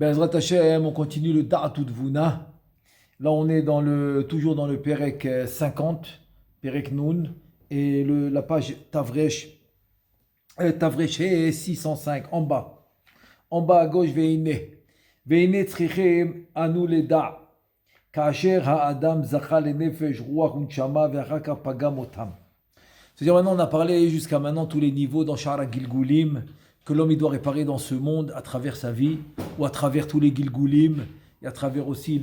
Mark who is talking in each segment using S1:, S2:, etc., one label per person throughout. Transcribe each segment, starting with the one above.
S1: Bezrat Hashem, on continue le Da'atud Vuna. Là, on est toujours dans le Perek 50, Perek Nun, et la page Tavresh, Tavresh 605, en bas. En bas à gauche, Veine. Veine tzrichem anu leda. Kasher ha'adam zacha lenefesh ruach unchama ve'achaka pagam otam. C'est-à-dire maintenant, on a parlé jusqu'à maintenant tous les niveaux dans Shara Gilgulim, que l'homme il doit réparer dans ce monde à travers sa vie, ou à travers tous les Gilgulim, et à travers aussi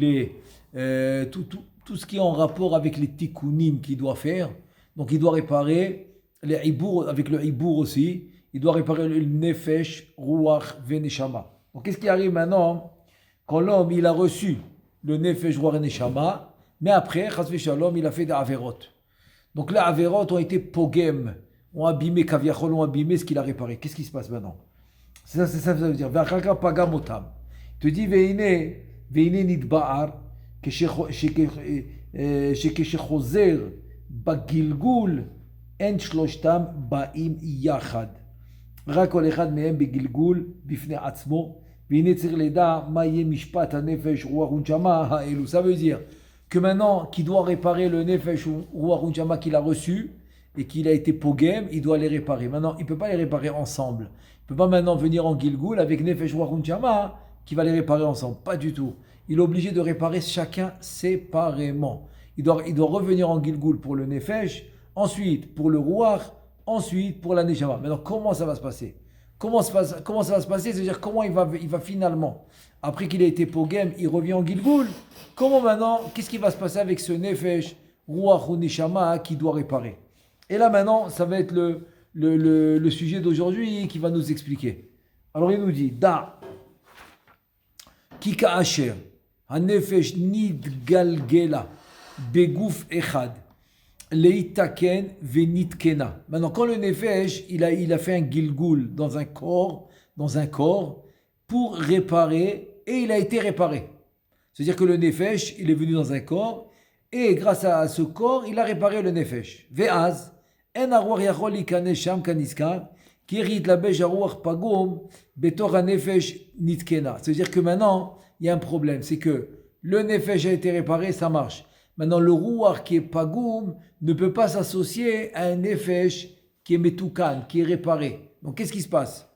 S1: tout ce qui est en rapport avec les tikkunim qu'il doit faire. Donc il doit réparer les ibour, avec le ibour aussi, il doit réparer le nefesh, ruach, veneshama. Donc qu'est-ce qui arrive maintenant quand l'homme il a reçu le nefesh, ruach, veneshama, mais après, chas v'shalom, il a fait des averot. Donc les averot ont été pogem, ont abîmé, kaviachol, ont abîmé ce qu'il a réparé. Qu'est-ce qui se passe maintenant? C'est ça veut dire. V'achaka pagam otam. Il te dit, veine nidba'ar, שכשחוזר בגלגול אין שלושתם באים יחד. רק כל אחד מהם בגלגול בפני עצמו, והנה צריך לדע מה יהיה משפט הנפש רוח ונשמה האלו. Ça veut dire que maintenant qu'il doit réparer le nefesh rוח ונשמה qu'il a reçu et qu'il a été pogem, il doit les réparer. Maintenant, il ne peut pas les réparer ensemble. Il ne peut pas maintenant venir en gilgul avec nefesh rוח ונשמה qui va les réparer ensemble. Pas du tout. Il est obligé de réparer chacun séparément. Il doit revenir en Gilgul pour le Nefesh, ensuite pour le Ruach, ensuite pour la Neshama. Maintenant, comment ça va se passer? Comment ça va se passer? C'est-à-dire comment il va finalement, après qu'il a été Pogem, il revient en Gilgul. Comment maintenant, qu'est-ce qui va se passer avec ce Nefesh, Ruach ou Neshama qui doit réparer? Et là maintenant, ça va être le sujet d'aujourd'hui qui va nous expliquer. Alors il nous dit, Da, Kika Asher. הנפש נתגלגלה בגוף אחד להתקן ונתקנה. Maintenant, quand le nefesh, il a fait un gilgul dans un corps pour réparer et il a été réparé. C'est-à-dire que le nefesh, il est venu dans un corps et grâce à ce corps, il a réparé le nefesh. Ve'az, en arwach yachol ikanes sham kaniskar, ki yitlabesh arwach pagum betor hanefesh nitkena. C'est-à-dire que maintenant, il y a un problème, c'est que le nefesh a été réparé, ça marche. Maintenant, le ruach qui est pagoum ne peut pas s'associer à un nefesh qui est metoukan, qui est réparé. Donc, qu'est-ce qui se passe?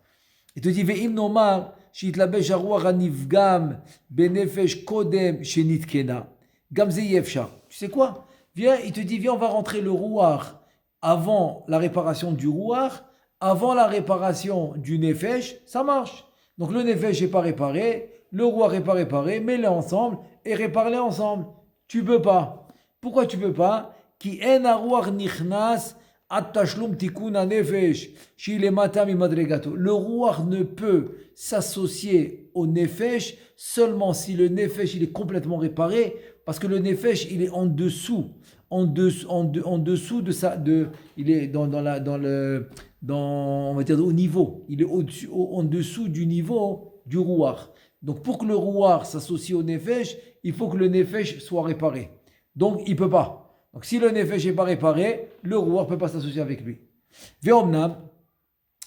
S1: Il te dit, ve'im nomar, shitlabesh haruach hanivgam benefesh kodem shenitkena, gamze yefsha. Tu sais quoi? Viens, il te dit, viens, on va rentrer le ruach avant la réparation du ruach, avant la réparation du nefesh, ça marche. Donc, le nefesh n'est pas réparé, le roi n'est pas réparé, mets-les ensemble et répare-les ensemble. Tu peux pas. Pourquoi tu peux pas? Ki en aruach nichnas at tashlum tikun hanefesh shile matam imadregato. Le roi ne peut s'associer au nefesh seulement si le nefesh il est complètement réparé, parce que le nefesh il est en dessous de ça, il est on va dire au niveau, il est en dessous du niveau du rouar. Donc pour que le rouar s'associe au nefesh, il faut que le nefesh soit réparé. Donc il ne peut pas. Donc si le nefesh n'est pas réparé, le rouar ne peut pas s'associer avec lui. Ve'omnam,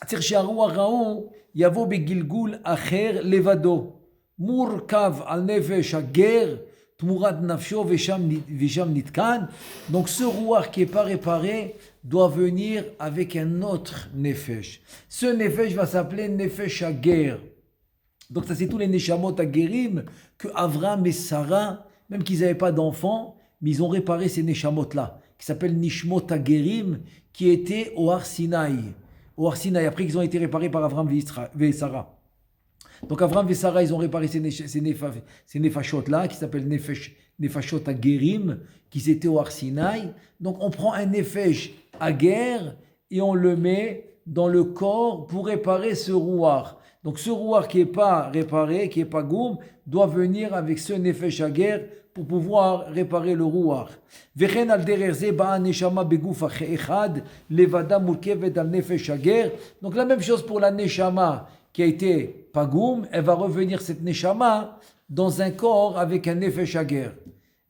S1: tzir she'aruach ra'u yavo begilgul acher levado, murkav al nefesh hager tmurat nafsho vesham nitkan. Donc ce rouar qui n'est pas réparé doit venir avec un autre nefesh. Ce nefesh va s'appeler nefesh hager. Donc ça c'est tous les neshamot hagerim que Avram et Sarah, même qu'ils n'avaient pas d'enfants, mais ils ont réparé ces neshamot-là, qui s'appellent nishmot hagerim, qui étaient au Har Sinaï. Au Har Sinaï, après qu'ils ont été réparés par Avram et Sarah. Donc Avram et Sarah, ils ont réparé ces nefashot-là, qui s'appellent nefashot hagerim, qui étaient au Har Sinaï. Donc on prend un nefesh hager et on le met dans le corps pour réparer ce rouar. Donc ce rouar qui n'est pas réparé, qui n'est pas goum, doit venir avec ce nefesh hager pour pouvoir réparer le rouar. Vechen al dererze ba'a neshama beguf echad levada murkevet al nefesh hager. Donc la même chose pour la neshama qui a été pas goum, elle va revenir cette neshama dans un corps avec un nefesh hager.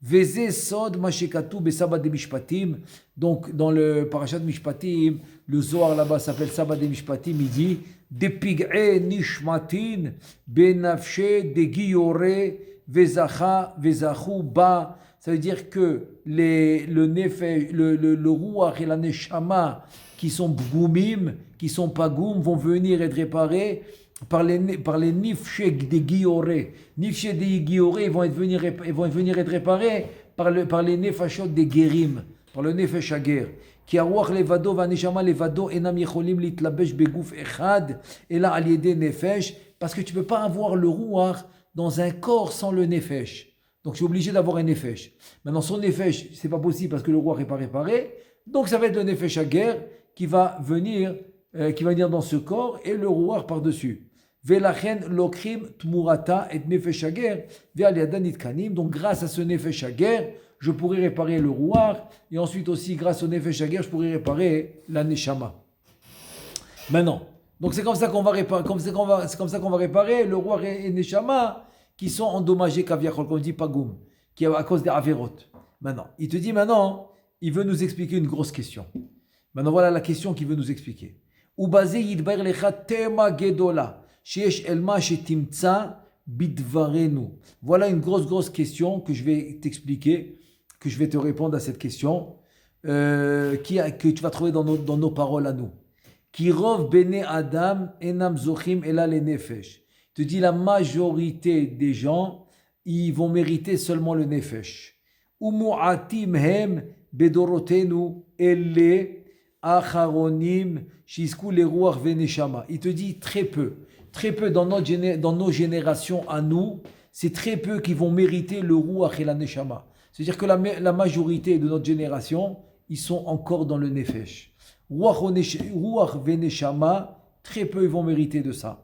S1: Veze sod mashekatu besaba de mishpatim. Donc dans le parashat mishpatim, le Zohar là-bas s'appelle Sabbat de mishpatim, il dit de pig'e nishmatin, benafshe, de giyore, vezacha, vezachu, ba. Ça veut dire que le ruach et la neshama qui sont bgoumim, qui sont pagoum, vont venir être réparés par les nifshe des guillorés. Nifshe des guillorés, ils vont venir être réparés par les nefashot des guérim, par le nefesh hager. Qui arouach levado va neshama levado enam yecholim litlabesh begouf echad et là al yede nefesh, parce que tu ne peux pas avoir le ruach dans un corps sans le nefesh. Donc je suis obligé d'avoir un nefesh. Maintenant son nefesh, c'est pas possible parce que le ruach n'est pas réparé. Donc ça va être le nefesh hager qui va venir dans ce corps et le ruach par-dessus. Velachen lokrim tmurata et nefesh hager ve'al yadan nitkanim. Donc grâce à ce nefesh hager, je pourrais réparer le ruach et ensuite aussi grâce au nefesh hager, je pourrais réparer la neshama. Maintenant, donc c'est comme ça qu'on va réparer, c'est comme ça qu'on va réparer le ruach et neshama qui sont endommagés kaviachol, comme dit Pagoum, qui est à cause des averot. Maintenant, il te dit il veut nous expliquer une grosse question. Maintenant, voilà la question qu'il veut nous expliquer. Ubazé yidbar lecha tema gedola, sheesh elma shetimtza bidvarenu. Voilà une grosse question que je vais t'expliquer, que je vais te répondre à cette question, que tu vas trouver dans nos paroles à nous. Ki rov bene adam enam zochim ela le nefesh. Te dit la majorité des gens, ils vont mériter seulement le nefesh. Umu'atim hem bedorotenu elle acharonim shisku le ruach veneshama. Il te dit très peu dans nos générations à nous, c'est très peu qui vont mériter le ruach et la neshama. C'est-à-dire que la majorité de notre génération, ils sont encore dans le nefesh. Ruach veneshama, très peu ils vont mériter de ça.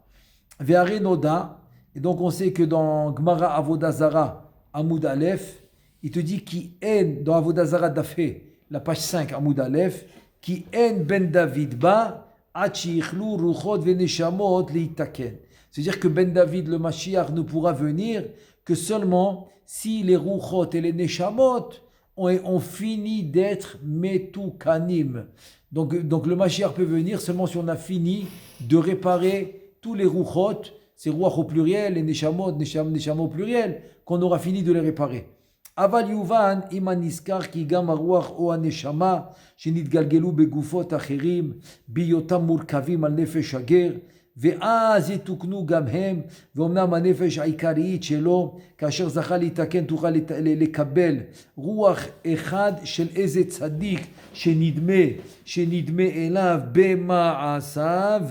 S1: Ve'are noda, et donc on sait que dans Gemara Avodah Zara, Amoud Aleph, il te dit qui en, dans Avodah Zara Dafé, la page 5, Amoud Aleph, qui en ben David ba, achi ichlu ruchot veneshamot leitaken. C'est-à-dire que ben David, le Mashiach, ne pourra venir que seulement si les ruchot et les neshamot ont fini d'être metukanim. Donc le Mashiach peut venir seulement si on a fini de réparer tous les ruchot, c'est ruach au pluriel, les neshamot au pluriel, qu'on aura fini de les réparer. Aval yuvan iman niskar ki gam haruach o haneshama shenitgalgelu begufot acherim biyotam murkavim al nefesh hager ואז יתוקנו גם הם, ואומנם הנפש העיקרית שלו, כאשר זכה להתקן, תוכל לקבל רוח אחד של איזה צדיק שנדמה אליו במעשיו,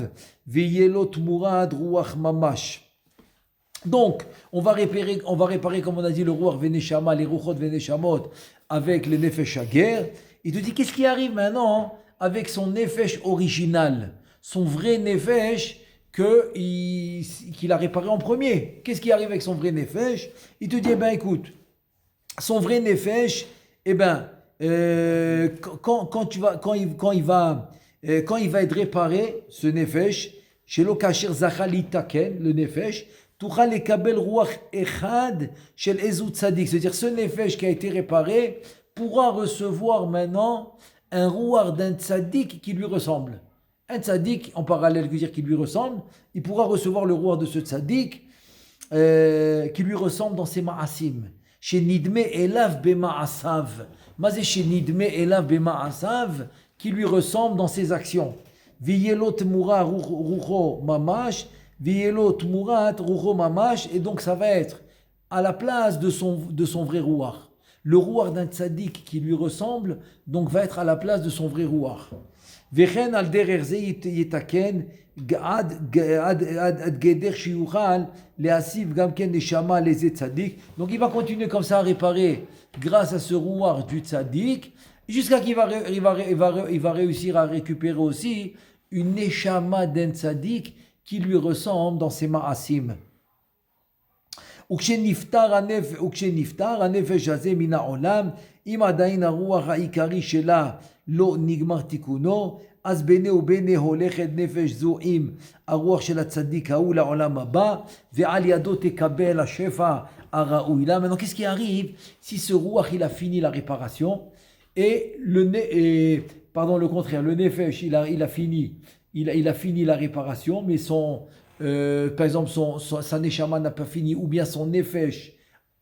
S1: ויהיה לו תמורת רוח ממש. Donc, on va réparer, comme on a dit, le ruach veneshama, les ruchot veneshamot, avec le nefesh hager. Il te dit, qu'est-ce qui arrive maintenant avec son nefesh original, son vrai nefesh, qu'il a réparé en premier. Qu'est-ce qui arrive avec son vrai nefesh? Il te dit, écoute, son vrai nefesh, quand il va être réparé, ce nefesh, chez l'okashir zachali taken, le nefesh, tuchal lekabel ruach echad shel ezu tzadik, c'est-à-dire ce nefesh qui a été réparé pourra recevoir maintenant un ruach d'un tzadik qui lui ressemble. Un tzaddik, en parallèle, veut dire qui lui ressemble, il pourra recevoir le roi de ce tzaddik qui lui ressemble dans ses ma'asim. Chez Nidme Elav Bema'asav. Mazé chez Nidme Elav Bema'asav, qui lui ressemble dans ses actions. Viyelot Mura Rucho Mamash, Viyelot Murat Rucho Mamash, et donc ça va être à la place de son vrai rouar. Le rouar d'un tzaddik qui lui ressemble, donc va être à la place de son vrai rouar. וכן על דרך זה יתקן עד גדר שיוכל להסיב גם כן נשמה לאיזה צדיק. Donc il va continuer comme ça à réparer grâce à ce rouar du tzaddik jusqu'à qu'il va réussir à récupérer aussi une neshama d'un tzaddik qui lui ressemble dans ses ma'asim. וכשנפטר הנפש הזה מן העולם, אם עדיין הרוח העיקרי שלה לא נגמר תיקונו, אז ביני וביני הולכת נפש זו עם הרוח של הצדיק ההוא לעולם הבא, ועל ידו תקבל השפע הראוי לה. Maintenant, qu'est-ce qui arrive si ce ruach il a fini la réparation et le contraire, le nefesh il a fini il a fini la réparation, mais par exemple, sa neshama n'a pas fini, ou bien son nefesh,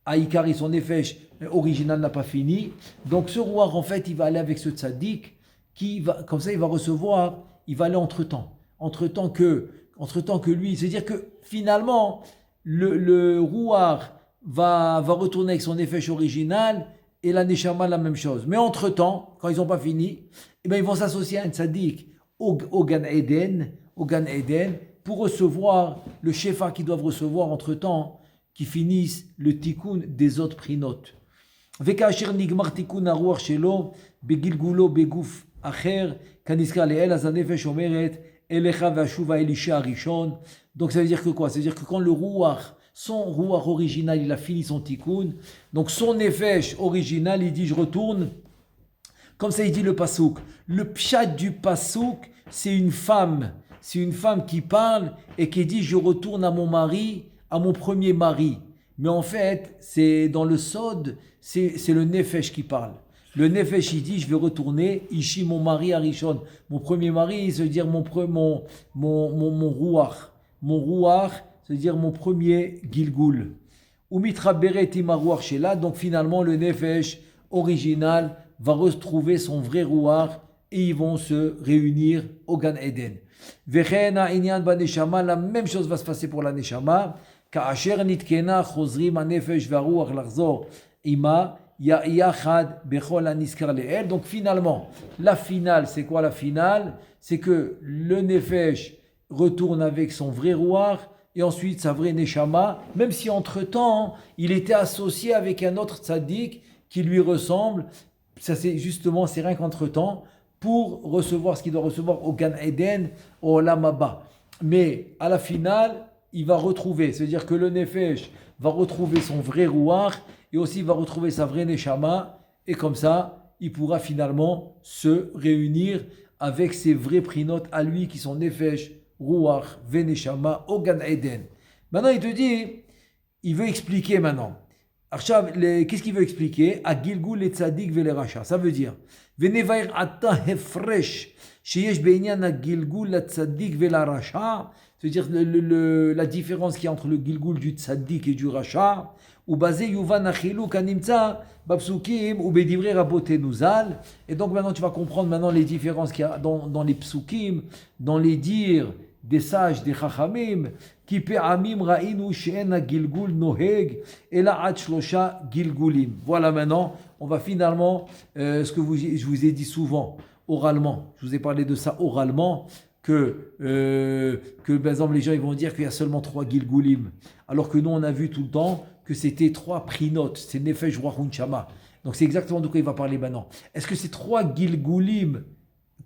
S1: Aïkari, son nefesh original n'a pas fini. Donc ce roi, en fait, il va aller avec ce tzaddik, comme ça, il va recevoir, il va aller entre-temps. Entre-temps que lui, c'est-à-dire que finalement, le roi va retourner avec son nefesh original, et la neshama la même chose. Mais entre-temps, quand ils n'ont pas fini, eh bien, ils vont s'associer à un tzaddik au Gan Eden, pour recevoir le shefa qu'ils doivent recevoir entre-temps, qui finissent le tikkun des autres prinotes. וכאשר נגמר תיקון הרוח שלו בגלגולו בגוף אחר, כנזכר לעיל, אז הנפש אומרת אליך ואשובה אל אישה הראשון. Donc ça veut dire que quoi? Ça veut dire que quand le ruach, son ruach original, il a fini son tikkun, donc son nefesh original, il dit je retourne. Comme ça il dit le pasouk. Le pshat du pasouk, c'est une femme qui parle et qui dit je retourne à mon mari, à mon premier mari. Mais en fait, c'est dans le sod, c'est le nefesh qui parle. Le nefesh, il dit, je vais retourner, ici mon mari Arishon. Mon premier mari, ça veut dire mon rouach. Mon rouach, ça veut dire mon premier gilgul. Umitra bereti marouach shela, donc finalement le nefesh original va retrouver son vrai rouach et ils vont se réunir au Gan Eden. Vechena inyan ba neshama, la même chose va se passer pour la neshama. כאשר נתקנה חוזרים הנפש והרוח לחזור עמה יחד בכל הנזכר לאל. Donc finalement, la finale, c'est quoi la finale? C'est que le nefesh retourne avec son vrai ruach et ensuite sa vraie neshama, même si entre-temps, il était associé avec un autre tzaddik qui lui ressemble. Ça c'est justement, c'est rien qu'entre-temps, pour recevoir ce qu'il doit recevoir au Gan Eden, au Olam Haba. Mais à la finale, il va retrouver, c'est-à-dire que le nefesh va retrouver son vrai ruach et aussi va retrouver sa vraie neshama, et comme ça, il pourra finalement se réunir avec ses vrais prinotes à lui qui sont nefesh, ruach, veneshama, au Gan Eden. Maintenant, il te dit, il veut expliquer maintenant. Qu'est-ce qu'il veut expliquer? À Gilgul et Tzadik ve le Racha. Ça veut dire, Venevair ata hefresh, sheyesh be'inyan a Gilgul la Tzadik ve la Racha. C'est-à-dire la différence qu'il y a entre le Gilgul du Tzaddik et du Racha, ou basé Yuvan Achilou Kanimtsa, Babsukim, ou Bedivre Rabotenu Zal. Et donc maintenant tu vas comprendre maintenant les différences qu'il y a dans les psukim, dans les dires des sages, des chachamim, qui pe'amim ra'inu she'en Gilgul noheg, et la ad shlosha Gilgulim. Voilà maintenant, on va finalement, ce que je vous ai dit souvent, oralement, je vous ai parlé de ça oralement, que par exemple les gens ils vont dire qu'il y a seulement 3 Gilgulim, alors que nous on a vu tout le temps que c'était 3 prinotes, c'est Nefesh, Ruach, Neshama. Donc c'est exactement de quoi il va parler maintenant. Est-ce que c'est 3 Gilgulim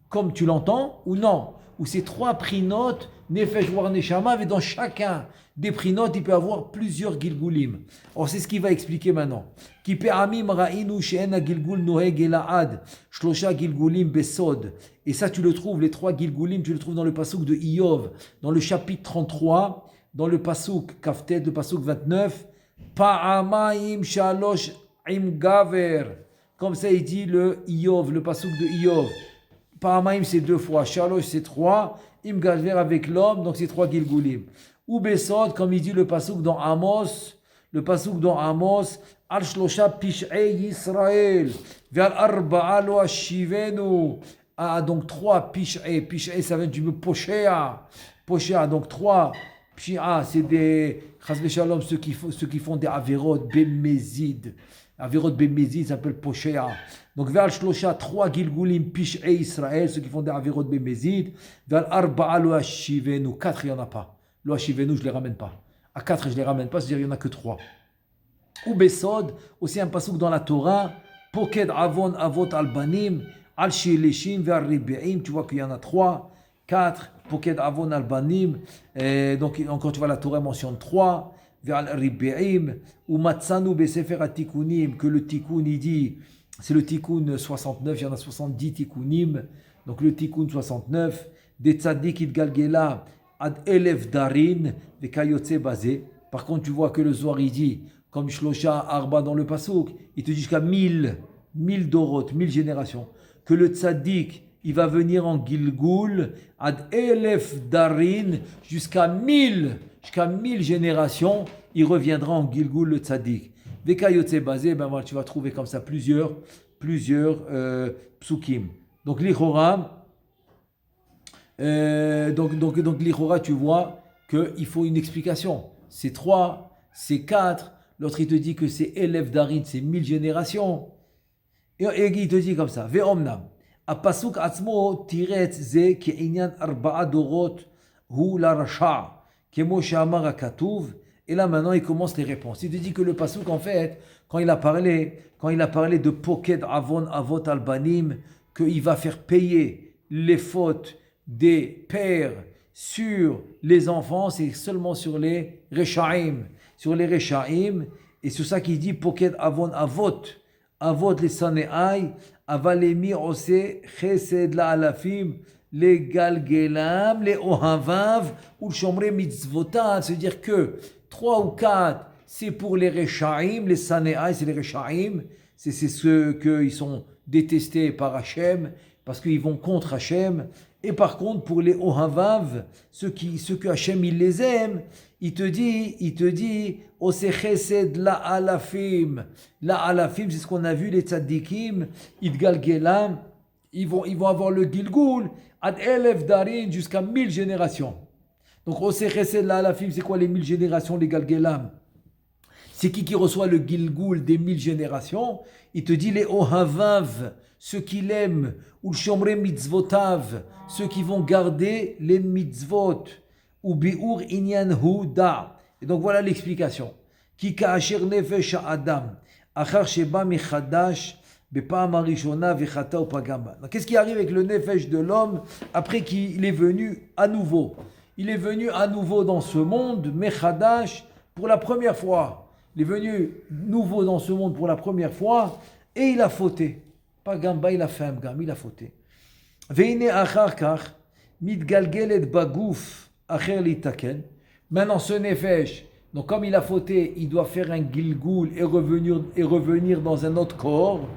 S1: comme tu l'entends ou non? Ou c'est 3 prinotes, Nefesh, Ruach, Neshama, mais dans chacun des prinotes il peut avoir plusieurs Gilgulim. Or c'est ce qu'il va expliquer maintenant. Ki pe'amim ra'inu she'en Gilgul noheg ela'ad shlosha Gilgulim besod. Et ça, tu le trouves, les 3 Gilgulim, tu le trouves dans le pasouk de Iyov, dans le chapitre 33, dans le pasouk Kaftet, le pasouk 29, Pa'amaim shalosh im gaver. Comme ça, il dit le Iyov, le pasouk de Iyov. Pa'amaim, c'est 2 fois, shalosh, c'est 3, im gaver avec l'homme, donc c'est 3 Gilgulim. Ou besod, comme il dit le pasouk dans Amos, al shlosha pish'ei Yisrael, ve'al arba'a lo ashivenu. Ah, donc 3 Pish'e, ça vient du mot Poshea, donc 3 Pish'a, c'est des Chazve Shalom, ceux qui font des Averot Bemezid. Averot Bemezid s'appelle Poshea. Donc Ve'al Shlosha, 3 Gilgulim Pish'e Israël, ceux qui font des Averot Bemezid. Ve'al Arba'a lo Hashivenu, 4 il n'y en a pas. Lo Hashivenu, je ne les ramène pas. À 4 je ne les ramène pas, c'est-à-dire il n'y en a que 3. Ou Besod, aussi un pasouk dans la Torah, Poked Avon Avot Albanim. Al-Shilishim vers Ribeim, tu vois qu'il y en a 3, 4, Poked Avon Albanim, donc encore tu vois la Torah mentionne 3, vers Ribeim, ou Matsanu Besefer Atikunim, que le Tikkun il dit, c'est le Tikkun 69, il y en a 70 Tikkunim, donc le Tikkun 69, des Tzadik Itgalgela, Ad Elef Darin, des Kayotse Bazé. Par contre, tu vois que le Zohar il dit, comme Shlosha Arba dans le Pasuk, il te dit jusqu'à 1000 Dorot, 1000 générations. Que le tzaddik, il va venir en Gilgul, ad elef darin, jusqu'à 1000 générations, il reviendra en Gilgul le tzaddik. Vekayotse basé, ben voilà, tu vas trouver comme ça plusieurs psukim. Donc l'Ichora, l'Ichora, tu vois qu'il faut une explication. C'est 3, c'est 4. L'autre, il te dit que c'est Elef Darin, c'est 1000 générations. Et il te dit comme ça. Ve'omnam. Apasuk atzmo tiret ze ki inyan arba'a dorot hu la rasha. Kemo she'amar hakatuv. Et là, maintenant, il commence les réponses. Il te dit que le pasuk, en fait, quand il a parlé de Poked Avon Avot Albanim, qu'il va faire payer les fautes des pères sur les enfants, c'est seulement sur les Rechaim. Sur les Rechaim, et c'est ça qu'il dit Poked Avon Avot. Avot les Saneai, Avalemi Ose, Chesed la Alafim, les Galgelam, les Ohavav, ou le Shomre Mitzvotat, c'est-à-dire que 3 ou 4, c'est pour les Rechaim, les Saneai, c'est les Rechaim, c'est ceux qui sont détestés par Hachem, parce qu'ils vont contre Hachem. Et par contre, pour les Ohavav, ceux que Hachem il les aime, il te dit, Ose Chesed la Alafim. La Alafim, c'est ce qu'on a vu, les Tzaddikim, Idgal Gelam, ils vont avoir le Gilgul, Ad Elef Darin, jusqu'à 1000 générations. Donc, Ose Chesed la Alafim, c'est quoi les 1000 générations, les Galgelam? C'est qui reçoit le Gilgul des 1000 générations? Il te dit les Ohavav, ceux qui l'aiment, ou le Shomre Mitzvotav, ceux qui vont garder les mitzvot, ou Bi'ur Inyan Huda. Et donc voilà l'explication. Ki ka'asher nefesh Adam, achar sheba michadash, bepa'am harishona vechata upagamba. Qu'est-ce qui arrive avec le nefesh de l'homme après qu'il est venu à nouveau? Il est venu à nouveau dans ce monde, mechadash, pour la première fois. Il est venu nouveau dans ce monde pour la première fois, et il a fauté. Pas gamba, il a fait un gam, il a fauté. Veine achar kach, mitgalgelet bagouf, acher litaken. Maintenant, ce nefesh, donc comme il a fauté, il doit faire un gilgul et revenir dans un autre corps.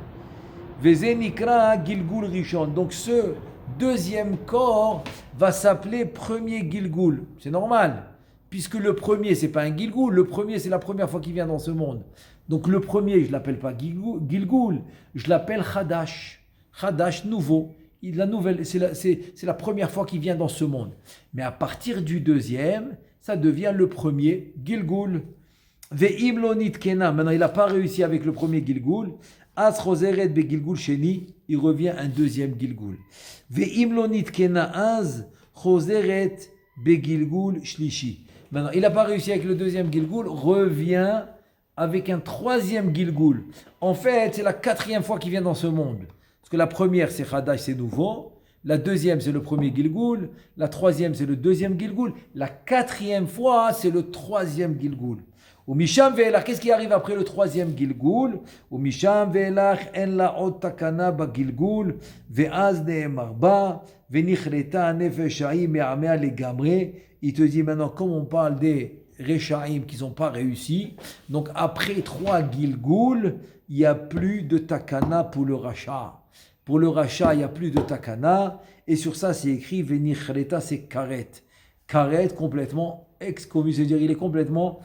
S1: Veze nikra gilgul rishon. Donc ce deuxième corps va s'appeler premier gilgul. C'est normal, puisque le premier, c'est pas un gilgul. Le premier, c'est la première fois qu'il vient dans ce monde. Donc le premier, je ne l'appelle pas gilgul, je l'appelle chadash. Chadash, nouveau. C'est la première fois qu'il vient dans ce monde. Mais à partir du deuxième, ça devient le premier Gilgul. Ve'im lo nitkena. Maintenant, il n'a pas réussi avec le premier Gilgul. As choseret be Gilgul sheni. Il revient un deuxième Gilgul. Ve'im lo nitkena az choseret be Gilgul shlishi. Maintenant, il n'a pas réussi avec le deuxième Gilgul. Revient avec un troisième Gilgul. En fait, c'est la 4e fois qu'il vient dans ce monde. Parce que la première, c'est Chadash, c'est nouveau. La deuxième, c'est le premier Gilgul. La troisième, c'est le deuxième Gilgul. La 4e fois, c'est le troisième Gilgul. Ou Misham ve'elach, qu'est-ce qui arrive après le troisième Gilgul? Ou Misham ve'elach en la ot takana ba Gilgul, ve'az ne'emar ba, ve'nichreta nefesh ha'im me'amea legamre. Il te dit maintenant, comme on parle des Rechaim qui n'ont pas réussi, donc après 3 Gilgul, il n'y a plus de takana pour le rachat. Pour le rachat, il n'y a plus de takana. Et sur ça, c'est écrit Venichreta, c'est karet. Karet, complètement excommu. C'est-à-dire, il est complètement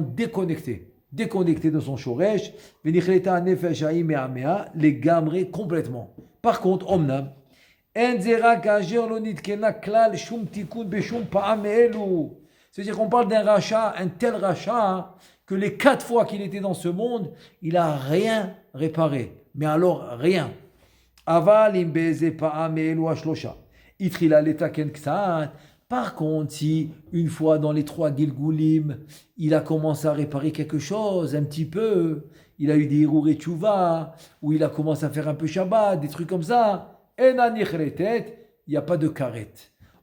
S1: déconnecté. Déconnecté de son shoresh. Venichreta, nefesh ha'im me'amea, les gamré complètement. Par contre, omnam, enzera kajer lo nitkena klal shum tikun beshum pa'am elu. C'est-à-dire qu'on parle d'un rachat, un tel rachat, que les 4 fois qu'il était dans ce monde, il n'a rien réparé. Mais alors, rien. Aval imbeze pa'am elu ashlosha. Itrila letaken ksat. Par contre, si une fois dans les 3 Gilgulim, il a commencé à réparer quelque chose, un petit peu, il a eu des Hirur et Tchouva, ou il a commencé à faire un peu Shabbat, des trucs comme ça, ena nichretet, il n'y a pas de karet.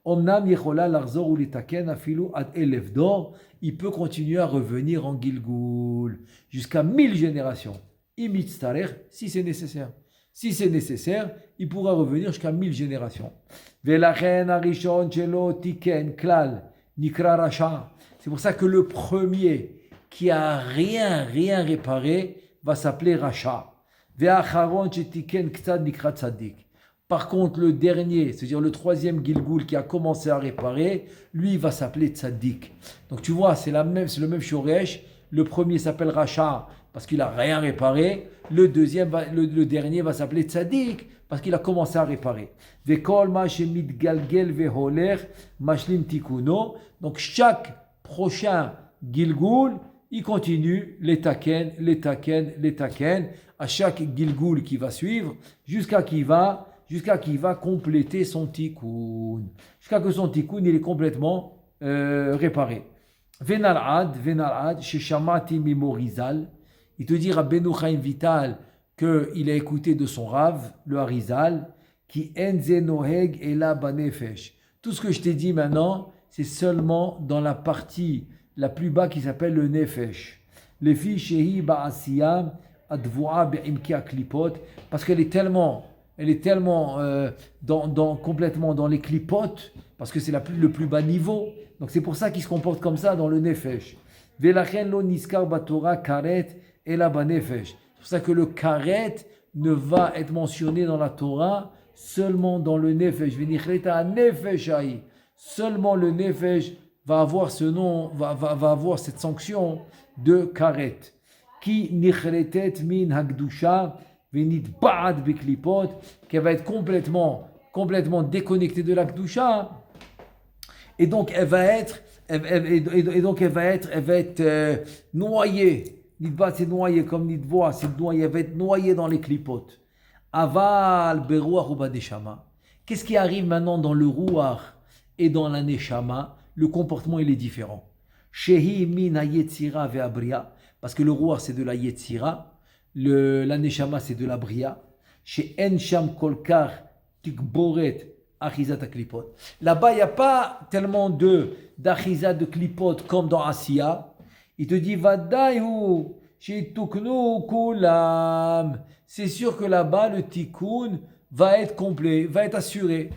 S1: Omnam yechola larzor ou litaken afilu ad elef dor, il peut continuer à revenir en Gilgul jusqu'à 1000 générations. Imitztarer, si c'est nécessaire. Si c'est nécessaire, il pourra revenir jusqu'à 1000 générations. Velachen arishon chelo tiken klal nikra rasha. C'est pour ça que le premier qui a rien réparé va s'appeler Racha. Ve'acharon chetiken ktsad nikra tzadik. Par contre, le dernier, c'est-à-dire le troisième Gilgoul qui a commencé à réparer, lui, il va s'appeler Tzaddik. Donc tu vois, c'est le même Shoresh. Le premier s'appelle Racha parce qu'il n'a rien réparé. Le dernier va s'appeler Tzaddik parce qu'il a commencé à réparer. Donc chaque prochain Gilgoul, il continue les taken, à chaque Gilgoul qui va suivre, jusqu'à qu'il va compléter son tikkun. Jusqu'à que son tikkun il est complètement réparé. Venalad, chez Shamati Mimorizal, il te dit Rabbeinu Chaim Vital qu'il a écouté de son Rav, le Harizal, qui enze noheg ela banefesh. Tout ce que je t'ai dit maintenant, c'est seulement dans la partie la plus bas qui s'appelle le nefesh. Les filles shehi ba'asiyam advoa be'imki aklipot, parce qu'elle est tellement complètement dans les clipotes, parce que c'est le plus bas niveau. Donc c'est pour ça qu'il se comporte comme ça dans le nefesh. Velachen lo niskar batora karet ela banefesh. C'est pour ça que le karet ne va être mentionné dans la Torah seulement dans le nefesh. Venichreta nefesh haï. Seulement le nefesh va avoir ce nom, va avoir cette sanction de karet. Qui nichretet min hagdusha venit ba'ad beklipot, qui va être complètement déconnectée de la Kedusha, et donc elle va être noyée. Nitba, c'est noyé comme nitvoa, c'est noyé, elle va être noyée dans les klipotes. Aval beruach ou badeshama. Qu'est-ce qui arrive maintenant dans le ruach et dans la neshama? Le comportement il est différent. Shehi min hayetzira ve'abria, parce que le ruach c'est de la yetzira, la neshama c'est de la bria. Chez ensham kolkar tikboret achizat klipot. Là-bas il n'y a pas tellement d'achizat de klipot comme dans Asiya. Il te dit Vadayu chez Tuknu Kulam. C'est sûr que là-bas le tikkun va être complet, va être assuré.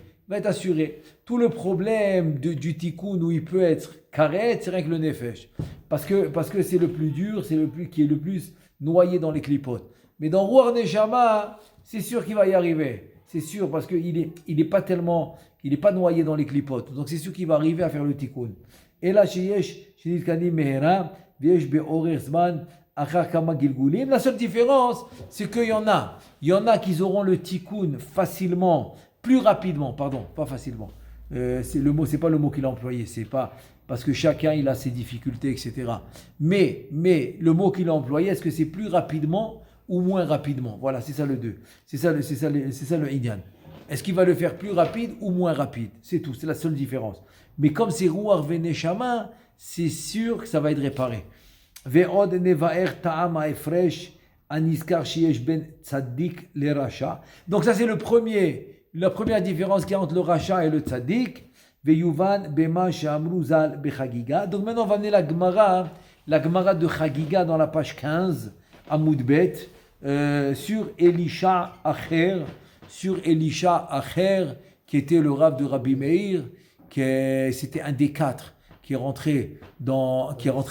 S1: Tout le problème du tikkun où il peut être karet, c'est rien que le nefesh. Parce que c'est le plus dur, qui est le plus noyé dans les clipotes. Mais dans Ruach Neshama, c'est sûr qu'il va y arriver. C'est sûr parce qu'il est pas noyé dans les clipotes. Donc c'est sûr qu'il va arriver à faire le tikkun. Et là, la seule différence, c'est qu'il y en a qui auront le tikkun facilement, plus rapidement, pas facilement. C'est pas le mot qu'il a employé, c'est pas parce que chacun il a ses difficultés, etc. Mais le mot qu'il a employé, est-ce que c'est plus rapidement ou moins rapidement? Voilà, c'est ça le 2. C'est ça le inyan. Est-ce qu'il va le faire plus rapide ou moins rapide? C'est tout, c'est la seule différence. Mais comme c'est Ruach Veneshama, c'est sûr que ça va être réparé. Ve'od nevaer ta'am ha'efresh aniskar sheyesh ben tzaddik le rasha. Donc ça c'est la première différence qu'il y a entre le rasha et le tzaddik. Ve'yuvan bema she'amru zal bechagiga. Donc maintenant on va amener la Gemara de Chagiga dans la page 15, Amud Bet, sur Elisha Acher, qui était le Rav de Rabbi Meir, c'était un des 4 qui est rentré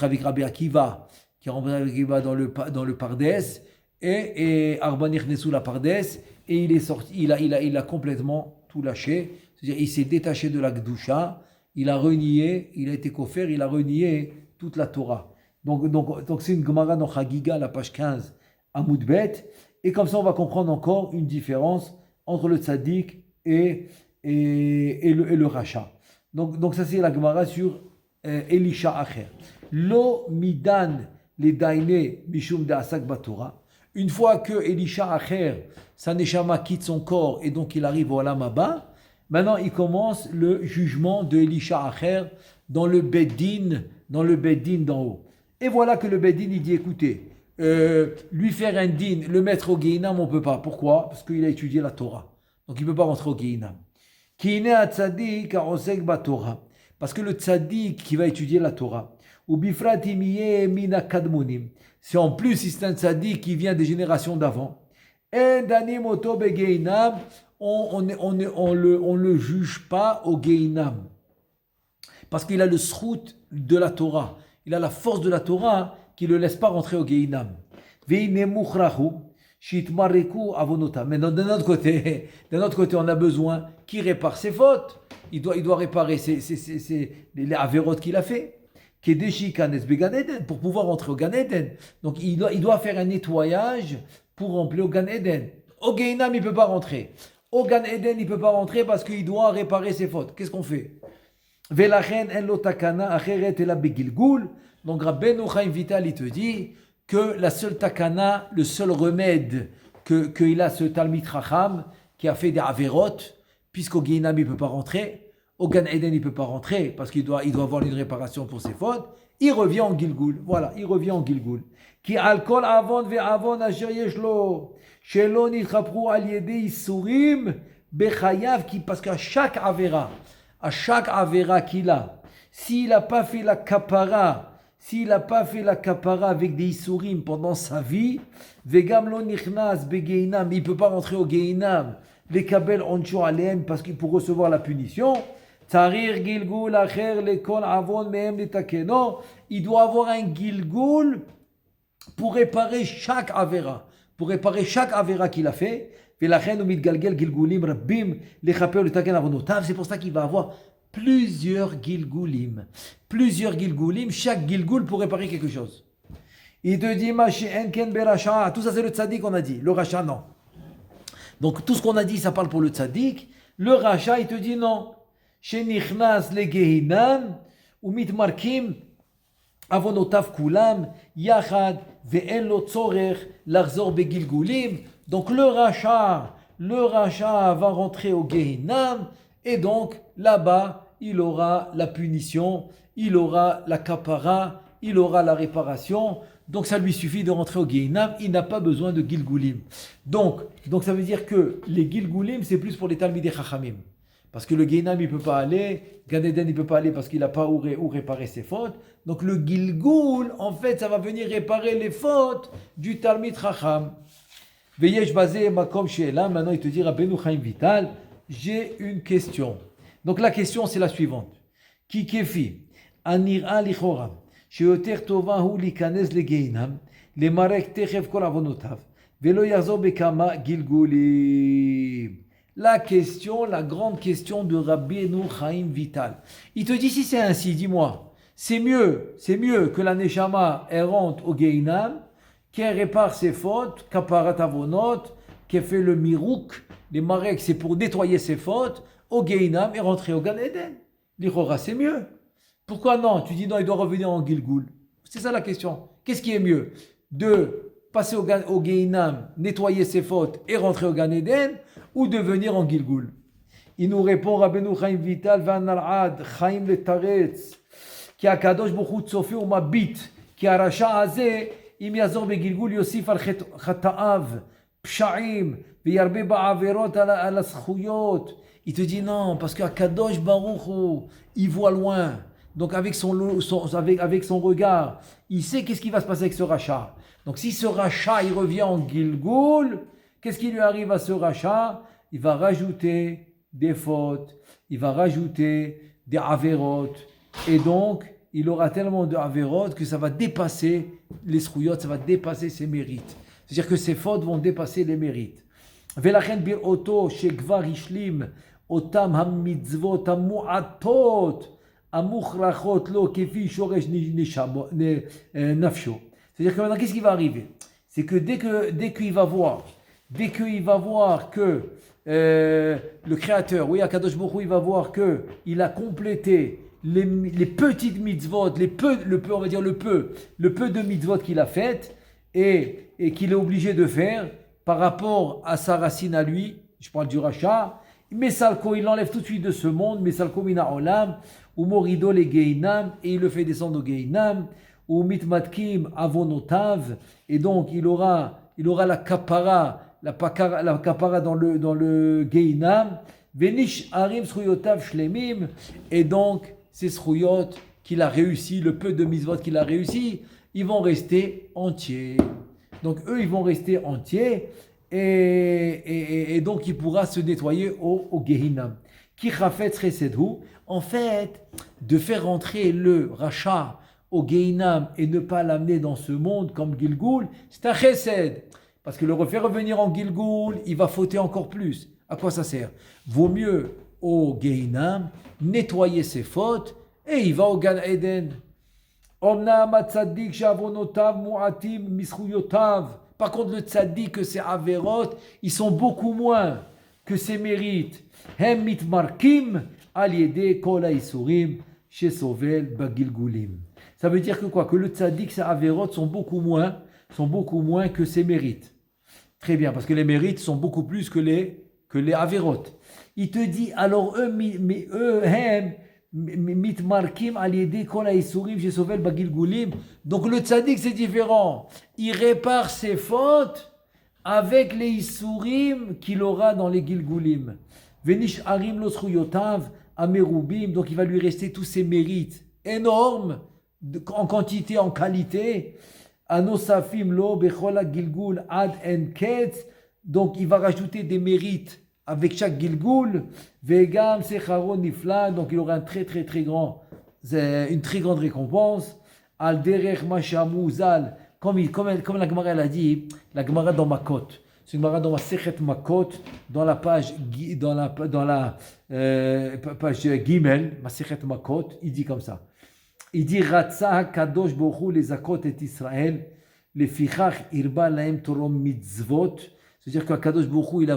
S1: avec Rabbi Akiva, dans le Pardes, et Arba Nichnesu la Pardes, et il est sorti, il a complètement tout lâché, c'est-à-dire il s'est détaché de la Gdusha, il a renié, il a été kofer, il a renié toute la Torah. Donc c'est une Gemara dans Chagiga, la page 15, Amud Bet, et comme ça on va comprendre encore une différence entre le tzaddik et le rachat. Donc ça c'est la Gemara sur Elisha Acher. Lo midan le daine mishum de asak batora. Une fois que Elisha Acher, sa neshama quitte son corps et donc il arrive au Olam Haba, maintenant il commence le jugement de Elisha Acher dans le Beddin d'en haut. Et voilà que le Beddin il dit écoutez, lui faire un din, le mettre au Gehinam, on ne peut pas. Pourquoi? Parce qu'il a étudié la Torah. Donc il ne peut pas rentrer au Gehinam. Parce que le tzaddik qui va étudier la Torah, c'est en plus si c'est un tzaddik qui vient des générations d'avant, on le juge pas au Gehinam. Parce qu'il a le srout de la Torah. Il a la force de la Torah qui ne le laisse pas rentrer au Gehinam. Shitmareku avonota. Mais d'un autre côté, on a besoin qu'il répare ses fautes. Il doit réparer les avérotes qu'il a fait. Pour pouvoir entrer au Gan Eden. Donc il doit faire un nettoyage pour remplir au Gan Eden. Au Gehinam, il ne peut pas rentrer. Au Gan Eden, il ne peut pas rentrer parce qu'il doit réparer ses fautes. Qu'est-ce qu'on fait? Donc Rabbeinu Chaim Vital, il te dit que la seule takana, le seul remède qu'il a ce Talmid Chacham qui a fait des averot, puisqu'au Gehinam il ne peut pas rentrer, au Gan Eden il ne peut pas rentrer parce qu'il doit avoir une réparation pour ses fautes, il revient en Gilgul. Voilà, il revient en Gilgul. Qui alkol avon ve avon asher yeshlo shelo nitrapru al yedei isurim bechayav, parce qu'à chaque avera qu'il a, s'il n'a pas fait la kapara, avec des isurim pendant sa vie, vegam lo nichnas begeinam, il ne peut pas rentrer au Gehinam, les kabel oncho aleem, parce qu'il pour recevoir la punition, tarir gilgul acher lekol avon mehem letakeno, il doit avoir un gilgul pour réparer chaque avera qu'il a fait. C'est pour ça qu'il va avoir plusieurs gilgulim. Chaque gilgul pour réparer quelque chose. Il te dit, tout ça c'est le tzaddik qu'on a dit. Le rachat, non. Donc tout ce qu'on a dit, ça parle pour le tzaddik. Le rachat, il te dit non. Shenichnas le gehinam, ou mitmarkim, avonotav kulam, yachad, ve'en lo tzorech, l'arzor begilgulim. Donc le rachat va rentrer au Gehinam et donc là-bas il aura la punition, il aura la kapara, il aura la réparation. Donc ça lui suffit de rentrer au Gehinam, il n'a pas besoin de Gilgulim. Donc ça veut dire que les Gilgulim c'est plus pour les Talmidei Chachamim. Parce que le Gehinam il ne peut pas aller, Gan Eden il ne peut pas aller parce qu'il n'a pas où réparer ses fautes. Donc le Gilgul en fait ça va venir réparer les fautes du Talmid Chacham. Maintenant il te dit Rabbeinu Chaim Vital, j'ai une question. Donc la question c'est la suivante. Ki kefi anira lichora sheyoter tova hu likanez legehinam lemarek techef kol avonotav velo yazor bekama gilgulim. La grande question de Rabbeinu Chaim Vital. Il te dit si c'est ainsi, dis-moi, c'est mieux que la neshama elle rentre au Gehinam, qu'elle répare ses fautes, kaparat avonot, qu'elle fait le mirouk, les marek, c'est pour nettoyer ses fautes, au Gehinam et rentrer au Gan Eden. L'Ichora, c'est mieux. Pourquoi non? Tu dis non, il doit revenir en Gilgul. C'est ça la question. Qu'est-ce qui est mieux? De passer au Gehinam, nettoyer ses fautes et rentrer au Gan Eden, ou de venir en Gilgul? Il nous répond Rabbeinu Chaim Vital, Vanal'ad, Chaim le Taretz, qui a Kadosh Bokhu Tsofi ou Mabit, qui a Racha Azeh, אם יעזור בגלגול יוסיף על חטאיו, פשעים, וירבה בעבירות על הזכויות. Il te dit non, parce qu'Akadosh Baruch Hu, il voit loin. Donc avec son regard, il sait qu'est-ce qui va se passer avec ce rachat. Donc si ce rachat, il revient en Gilgul, qu'est-ce qui lui arrive à ce rachat? Il va rajouter des fautes, il va rajouter des avérotes. Et donc, il aura tellement de averot que ça va dépasser les srouyot, ça va dépasser ses mérites. C'est-à-dire que ses fautes vont dépasser les mérites. Velachen bir oto shekvar ishlim otam hamitzvot hamu'atot amukhrachot lo kefi shoresh nafsho. C'est-à-dire que maintenant, qu'est-ce qui va arriver? C'est que dès qu'il va voir que le Créateur, oui, Akadosh Baruch Hu, il va voir que il a complété les petites mitzvot, le peu de mitzvot qu'il a faites et qu'il est obligé de faire par rapport à sa racine à lui, je parle du rachat, Mesalko, il l'enlève tout de suite de ce monde, Mesalko mina olam, ou morido le Gehinam, et il le fait descendre au Gehinam, ou mitmatkim avonotav, et donc il aura la kapara dans le Gehinam, venish arim sruyotav shlemim, et donc ces srouyot qu'il a réussi, le peu de mitzvot qu'il a réussi, ils vont rester entiers. Donc eux, ils vont rester entiers et donc il pourra se nettoyer au Gehinam. Ki chafetz chesedhu, en fait, de faire rentrer le rachat au Gehinam et ne pas l'amener dans ce monde comme Gilgul, c'est un chesed. Parce que le refaire revenir en Gilgoul, il va fauter encore plus. À quoi ça sert? Vaut mieux au Gehinam nettoyer ses fautes et il va au Gan Eden. Par contre, le tzaddik, que ses averot, ils sont beaucoup moins que ses mérites. Hem mitmarkim al yede kol haisurim shesovel bagilgulim. Ça veut dire que quoi? Que le tzaddik, ses averot sont beaucoup moins que ses mérites. Très bien, parce que les mérites sont beaucoup plus que les averot. Il te dit, alors eux, mitmarkim al yede kol haisurim shesovel bagilgulim. Donc le tzaddik, c'est différent. Il répare ses fautes avec les isurim qu'il aura dans les gilgulim. Venish arim losruyotav amerubim. Donc il va lui rester tous ses mérites énormes, en quantité, en qualité. Anosafim lo bechola gilgul ad en ketz. Donc il va rajouter des mérites avec chaque gilgul. Vegam secharon nifla. Donc il aura une très grande récompense. Al derech mashamu zal. Comme la Gemara a dit, la Gemara dans Makot. C'est une Gemara dans ma Sechet Makot, dans la page Gimel, ma Sechet Makot, il dit comme ça. Il dit Ratsa Kadosh Bohu les Zakot et Israël, les Fichach Irba Laem Torom Mitzvot. C'est-à-dire que Kadosh Bohu il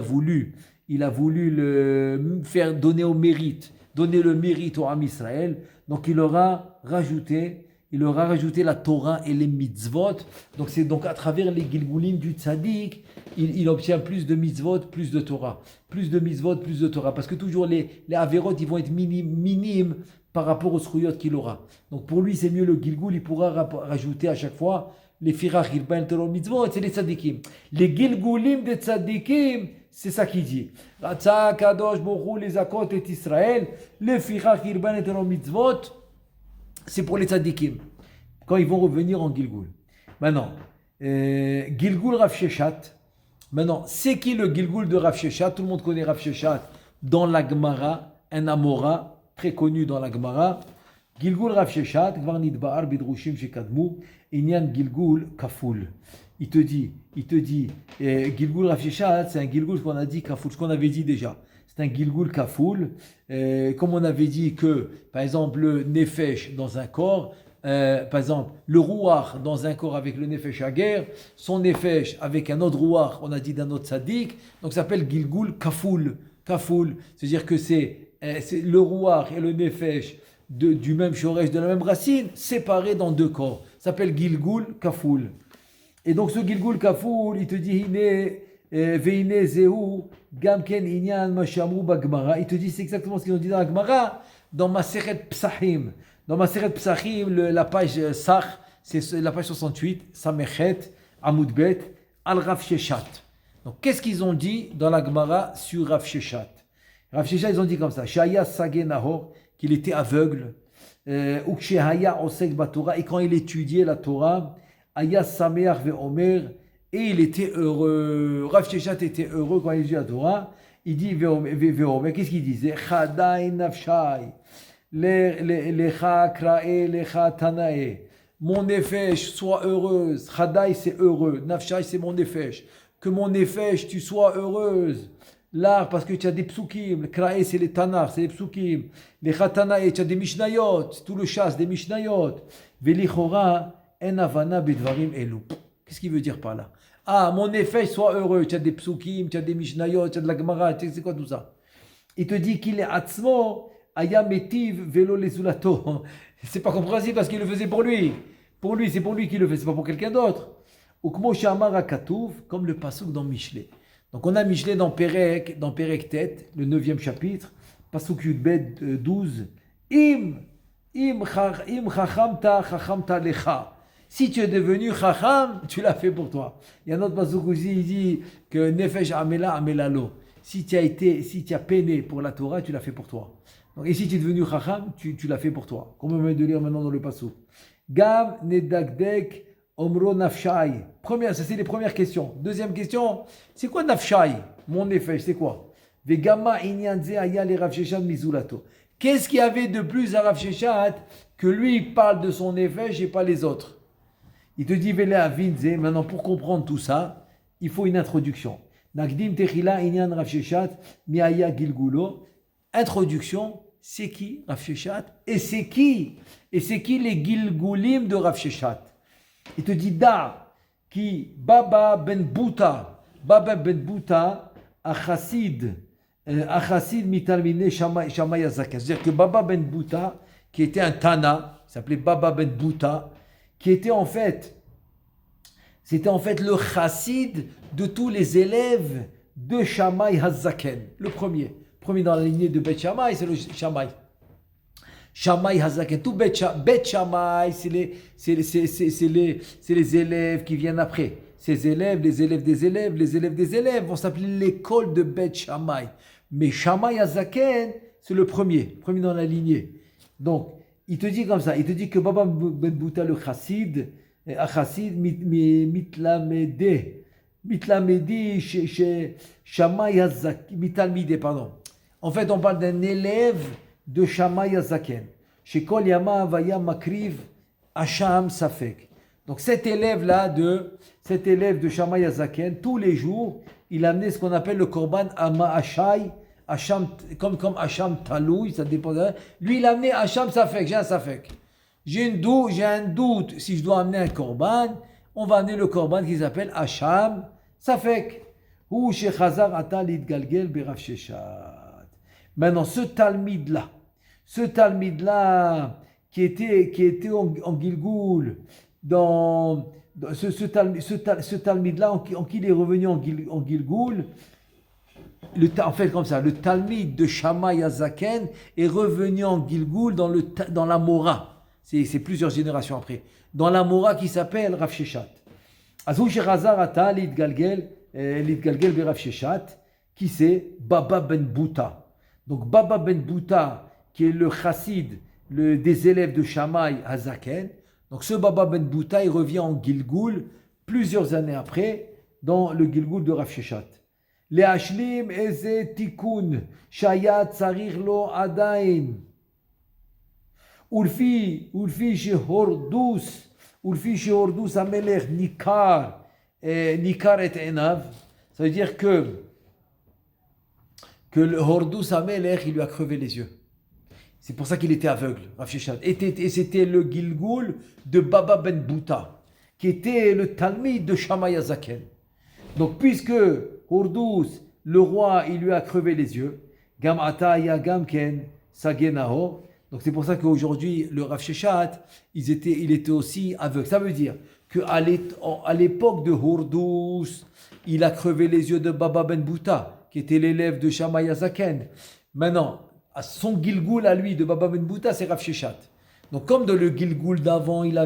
S1: a voulu le faire donner le mérite au Ham Israël. Donc il aura rajouté la Torah et les mitzvot. Donc c'est donc à travers les gilgulim du tzaddik, il obtient plus de mitzvot, plus de Torah. Plus de mitzvot, plus de Torah. Parce que toujours les averot, ils vont être minimes par rapport aux sruyot qu'il aura. Donc pour lui, c'est mieux le gilgul, il pourra rajouter à chaque fois les firach, irban, Torah, mitzvot, c'est les tzaddikim. Les gilgulim des tzaddikim, c'est ça qu'il dit. Ratsa kadosh bohu les zakot et Israël, les firach, irban, et Torah, mitzvot, c'est pour les tzaddikim, quand ils vont revenir en Gilgul. Maintenant, Gilgul Rav Sheshat. Maintenant, c'est qui le Gilgul de Rav Sheshat? Tout le monde connaît Rav Sheshat dans la Gemara, un Amora, très connu dans la Gemara. Gilgul Rav Sheshat, Gvar Nidba'ar Bidrushim Shekadmu, Inyan Gilgul Kaful. Il te dit, Gilgul Rav Sheshat, c'est un Gilgul qu'on a dit Kaful, ce qu'on avait dit déjà. C'est un Gilgul Kafoul, comme on avait dit que, par exemple, le Nefesh dans un corps, par exemple, le Rouar dans un corps avec le Nefesh Hager, son Nefesh avec un autre Rouar, on a dit d'un autre Sadiq, donc ça s'appelle Gilgul Kafoul. Kafoul, c'est-à-dire que c'est le Rouar et le Nefesh du même Shoresh, de la même racine, séparés dans deux corps. Ça s'appelle Gilgul Kafoul. Et donc ce Gilgul Kafoul, il te dit, il te dit c'est exactement ce qu'ils ont dit dans la Gemara, dans Masechet Psachim. Dans Masechet Psachim, la page Sach, c'est la page 68, Samechet, Amoudbet, Al Rav Sheshat. Donc qu'est-ce qu'ils ont dit dans la Gemara sur Rav Sheshat? Rav Sheshat, ils ont dit comme ça, Shaya Sagé Nahor, qu'il était aveugle, Ukshehaya Osek Batora, et quand il étudiait la Torah, Aya Sameach Ve'omer, et il était heureux. Rav Sheshat était heureux quand il dit la Torah. Il dit, qu'est-ce qu'il disait? Chadai nafshai, lecha krae, lecha tanae. Mon nefesh, sois heureuse. Chadai, c'est heureux. Nafshai, c'est mon nefesh. Que mon nefesh, tu sois heureuse. L'art, parce que tu as des psukim. Le krae, c'est les tanars, c'est les psukim. Lecha tanae, tu as des mishnayot. Tout le chasse, des mishnayot. Velichora, en avana bedvarim elu. Qu'est-ce qu'il veut dire par là? Ah, mon effet, sois heureux. Tu as des psukim, tu as des mishnayot, tu as de la gemara, c'est quoi tout ça? Il te dit qu'il est atzmo, ayametiv, velo lesulato. C'est pas compréhensible parce qu'il le faisait pour lui. Pour lui, c'est pour lui qu'il le fait, c'est pas pour quelqu'un d'autre. Ukmo shamar akatuv, comme le pasuk dans Mishlé. Donc on a Mishlé dans Perek Tet, le 9e chapitre, pasuk Yudbet 12. Im chachamta lecha. Si tu es devenu chacham, tu l'as fait pour toi. Il y a un autre pasuk aussi, il dit que nefesh amela amelalo. Si tu as peiné pour la Torah, tu l'as fait pour toi. Donc, et si tu es devenu chacham, tu l'as fait pour toi. Comme on vient de lire maintenant dans le pasuk. Gam nedagdek omro nafshai. Ça c'est les premières questions. Deuxième question, c'est quoi nafshai? Mon nefesh, c'est quoi? Vegama inyanze aya le Rav Sheshat mizulato. Qu'est-ce qu'il y avait de plus à Rav Sheshat que lui il parle de son nefesh et pas les autres? Il te dit, maintenant pour comprendre tout ça, il faut une introduction. Nagdim techila inyan Rav Sheshat miaya gilgulo. Introduction, c'est qui Rav Sheshat? Et c'est qui les gilgulim de Rav Sheshat? Il te dit da qui Baba ben Bouta, achassid mitalmine Shammai Azaken. C'est-à-dire que Baba ben Bouta, qui était un Tana, il s'appelait Baba ben Bouta, qui était c'était en fait le chassid de tous les élèves de Shammai Hazaken. Le premier dans la lignée de Beth Shammai, c'est le Shammai. Shammai Hazaken. Tout Beth Shammai, c'est les élèves qui viennent après. Ces élèves, les élèves des élèves vont s'appeler l'école de Beth Shammai. Mais Shammai Hazaken, c'est le premier dans la lignée. Donc, il te dit comme ça, il te dit que Baba ben Bouta le chassid, mitlamedi chez Shammai Hazaken, mitalmide, pardon. En fait, on parle d'un élève de Shammai Hazaken. Chez Kol Yama Avaya Makriv Hacham Safek. Donc cet élève de Shammai Hazaken, tous les jours, il amenait ce qu'on appelle le Korban Ama Hachai, comme Hacham Taloui, ça dépend de... Lui, il amenait Hacham Safek, j'ai un Safek. J'ai un doute si je dois amener un Korban, on va amener le Korban qui s'appelle Hacham Safek. Ou chez Chazar Atal Itgalgel Berav Sheshat. Maintenant, ce Talmid-là, qui était en Gilgoul, ce Talmid-là, en qui il est revenu en Gilgoul, en fait, comme ça, le Talmid de Shammai Hazaken est revenu en Gilgoul dans la Mora. C'est plusieurs générations après. Dans la Mora qui s'appelle Rav Sheshat. Azou Sherazar Ata Litgalgel Berav Sheshat, qui c'est Baba ben Bouta. Donc Baba ben Bouta, qui est le chassid des élèves de Shammai Hazaken. Donc ce Baba ben Bouta, il revient en Gilgoul plusieurs années après, dans le Gilgoul de Rav Sheshat. Le'ashlim eze tikun shayat tzarir lo adain. Ulfi shehordus amelech nikar et enav. Ça veut dire que le Hordus Amelech, il lui a crevé les yeux. C'est pour ça qu'il était aveugle, Rav Sheshat. Et c'était le Gilgoul de Baba ben Bouta, qui était le Talmid de Shammai Hazaken. Donc, puisque Hordus, le roi, il lui a crevé les yeux, Gam Ataya Gamken Sagenahor. Donc, c'est pour ça qu'aujourd'hui, le Rav Sheshat, il était aussi aveugle. Ça veut dire qu'à l'époque de Hordus, il a crevé les yeux de Baba ben Bouta, qui était l'élève de Shammai Hazaken. Maintenant, à son Gilgoul à lui, de Baba ben Bouta, c'est Rav Sheshat. Donc, comme dans le Gilgoul d'avant, il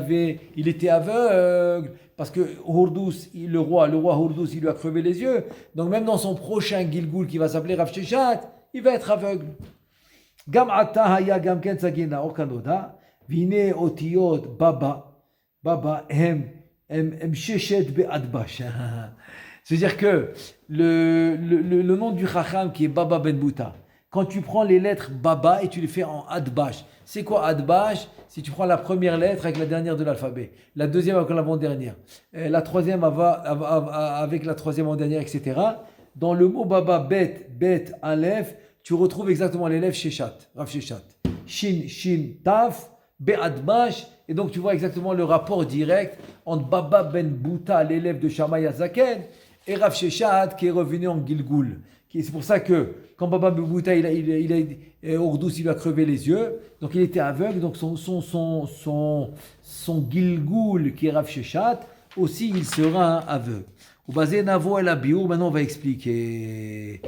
S1: était aveugle, parce que Hordus, le roi Hordus, il lui a crevé les yeux. Donc, même dans son prochain Gilgoul, qui va s'appeler Rav Sheshat, il va être aveugle. Gam ata haya gam ken tzagena okanoda, vine otiyot Baba hem sheshet be'adbash. C'est-à-dire que le nom du Chacham qui est Baba ben Bouta, quand tu prends les lettres Baba et tu les fais en Adbash, c'est quoi Adbash? Si tu prends la première lettre avec la dernière de l'alphabet, la deuxième avec l'avant-dernière, la troisième avec la troisième avant-dernière, etc. Dans le mot Baba, Bet, Aleph, tu retrouves exactement l'élève Sheshat, Rav Sheshat. Shin, Taf, Be'adbash, et donc tu vois exactement le rapport direct entre Baba ben Bouta, l'élève de Shammai Hazaken, et Rav Sheshat qui est revenu en Gilgoul. C'est pour ça que quand Baba ben Bouta, Hordus, il lui a crevé les yeux, donc il était aveugle, donc son Gilgoul qui est Rav Sheshat, aussi il sera aveugle. Maintenant on va expliquer,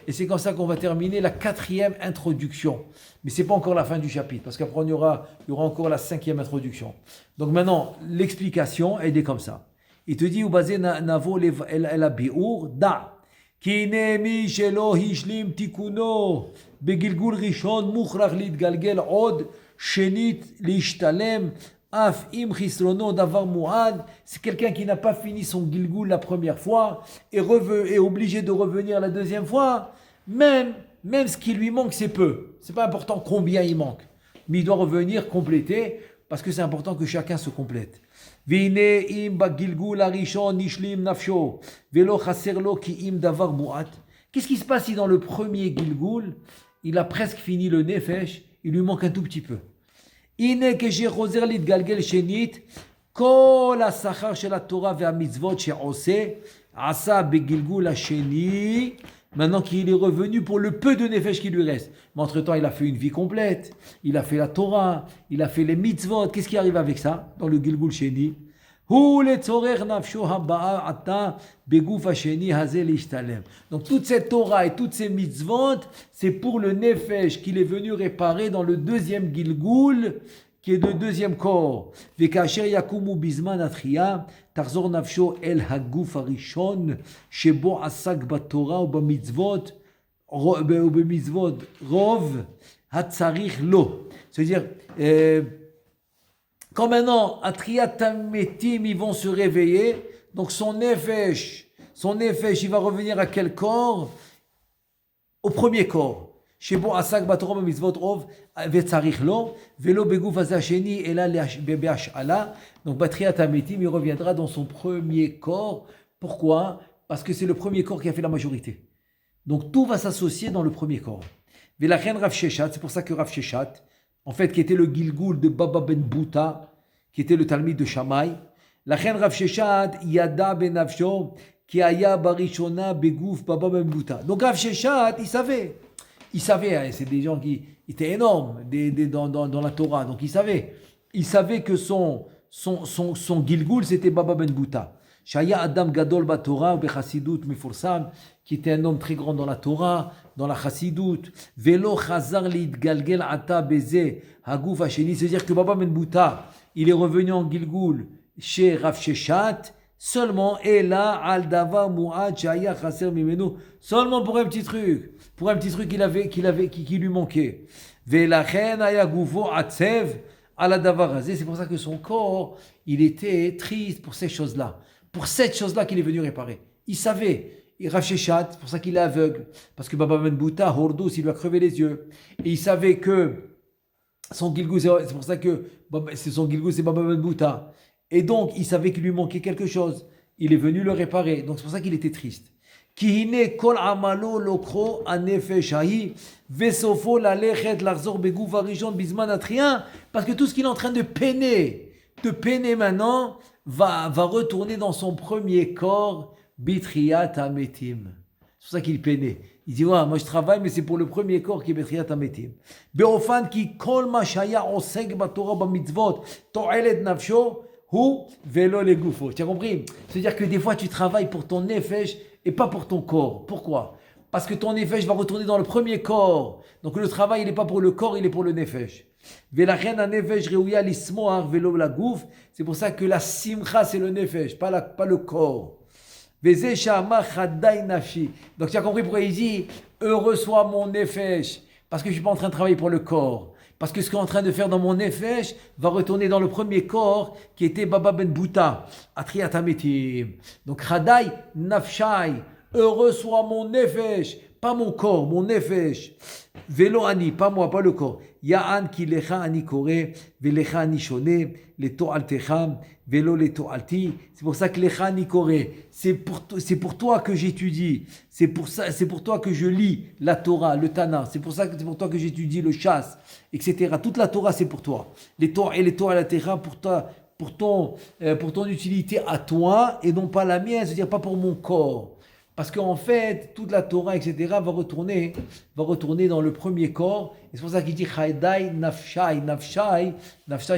S1: et c'est comme ça qu'on va terminer la 4e introduction. Mais c'est pas encore la fin du chapitre, parce qu'après il y aura encore la 5e introduction. Donc maintenant, l'explication, elle est comme ça. Il te dit, navo el biur da. Kine mi shelo hishlim tikuno begilgul rishon mukhrach litgalgel od shenit lishtalem af im chisrono davar muad. C'est quelqu'un qui n'a pas fini son gilgul la première fois et est obligé de revenir la deuxième fois. Même ce qui lui manque, c'est peu. C'est pas important combien il manque, mais il doit revenir compléter parce que c'est important que chacun se complète. והנה אם בגלגול הראשון נשלים נפשו, ולא חסר לו כי אם דבר מועט. Qu'est-ce qui se passe si dans le premier gilgul, il a presque fini le nefesh, il lui manque un tout petit peu. הנה כשחוזר להתגלגל שנית, כל השכר של התורה והמצוות שעושה, עשה בגלגול השני, maintenant qu'il est revenu pour le peu de nefesh qui lui reste. Mais entre-temps, il a fait une vie complète, il a fait la Torah, il a fait les mitzvot. Qu'est-ce qui arrive avec ça dans le gilgul sheni? Donc toute cette Torah et toutes ces mitzvot, c'est pour le nefesh qu'il est venu réparer dans le deuxième gilgul, qui est le deuxième corps. וכאשר יקומו בזמן התחייה, תחזור נפשו אל הגוף הראשון, שבו עסק בתורה ובמצוות רוב הצריך לו. C'est-à-dire, quand maintenant, Atriyat Tametim, ils vont se réveiller, donc son nefesh, il va revenir à quel corps? Au premier corps. שבו עסק בתורה במצוות רוב וצריך לו, ולא בגוף הזה השני, אלא בהשאלה. Donc, Batriat Ametim, il reviendra dans son premier corps. Pourquoi? Parce que c'est le premier corps qui a fait la majorité. Donc, tout va s'associer dans le premier corps. Velachen Rav Sheshat, c'est pour ça que Rav Sheshat, en fait, qui était le Gilgul de Baba ben Bouta, qui était le Talmid de Shammai. Lachen Rav Sheshat, Yada ben Avsho, qui aya barishona begouf Baba ben Bouta. Donc Rav Sheshat, il savait, hein, c'est des gens qui étaient énormes dans la Torah, donc il savait que son Gilgul, c'était Baba ben Bouta. Shaya Adam Gadol Batorah, Bechasidut Mefursam, qui était un homme très grand dans la Torah, dans la Chassidut. Velo Chazar Lid Galgel Ata Beze Haguf Hasheni, c'est-à-dire que Baba ben Bouta, il est revenu en Gilgul chez Rav Sheshat, seulement, et là, Al Dava Mu'ad Shaya Chaser Mimenu, seulement pour un petit truc qui lui manquait. Velachen Ayagufo Atsev Ala Davar Hazeh, c'est pour ça que son corps, il était triste pour ces choses-là. Pour cette chose-là qu'il est venu réparer. Il savait, Rav Sheshat, c'est pour ça qu'il est aveugle, parce que Baba ben Bouta, Hordous, il lui a crevé les yeux. Et il savait que son Gilgul, c'est pour ça que son Gilgul, c'est Baba ben Bouta. Et donc, il savait qu'il lui manquait quelque chose. Il est venu le réparer. Donc, c'est pour ça qu'il était triste. Kihine kol amalo lokro anefesh hahi vesofo lalechet larzor begouf arishon bizman atrien, parce que tout ce qu'il est en train de peiner maintenant, va retourner dans son premier corps, Bitriat Ametim. C'est pour ça qu'il peinait. Il dit, ouais, moi je travaille, mais c'est pour le premier corps qui est Bitriat Ametim. Beofan ki kol ma shaya osek batorah bamitzvot to'elet nafsho hu velo legufo. Tu as compris? C'est-à-dire que des fois tu travailles pour ton nefesh et pas pour ton corps. Pourquoi? Parce que ton nefesh va retourner dans le premier corps. Donc le travail, il n'est pas pour le corps, il est pour le nefesh. C'est pour ça que la simcha, c'est le nefesh, pas le corps. Donc tu as compris pourquoi il dit heureux soit mon nefesh, parce que je ne suis pas en train de travailler pour le corps. Parce que ce qu'on est en train de faire dans mon nefesh va retourner dans le premier corps qui était Baba ben Bouta, Atriyat Ametim. Donc Chadai Nafshai, heureux soit mon nefesh, pas mon corps, mon nefesh. Velo ani, pas moi, pas le corps. Ya'an ki lecha ani kore, velecha ani shone, le to'altecham, velo le to'alti. C'est pour ça que lecha ani kore, c'est pour toi que j'étudie. C'est pour toi que je lis la Torah, le Tana. C'est pour toi que j'étudie le chasse, etc. Toute la Torah, c'est pour toi. Les Torah et les to'altecham pour ton utilité à toi et non pas la mienne, c'est-à-dire pas pour mon corps. Parce qu'en fait, toute la Torah, etc., va retourner dans le premier corps. Et c'est pour ça qu'il dit Chaydai Nafshai. Nafshai,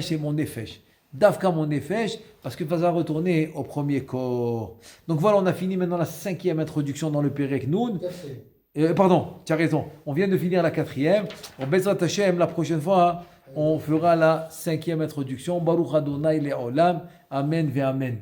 S1: c'est mon nefesh. Davka mon nefesh, parce que ça va retourner au premier corps. Donc voilà, on a fini maintenant la 5e introduction dans le Perek Nun. Pardon, tu as raison. On vient de finir la 4e. En Bezrat Hashem, la prochaine fois, on fera la 5e introduction. Baruch Adonai Le'olam. Amen ve Amen.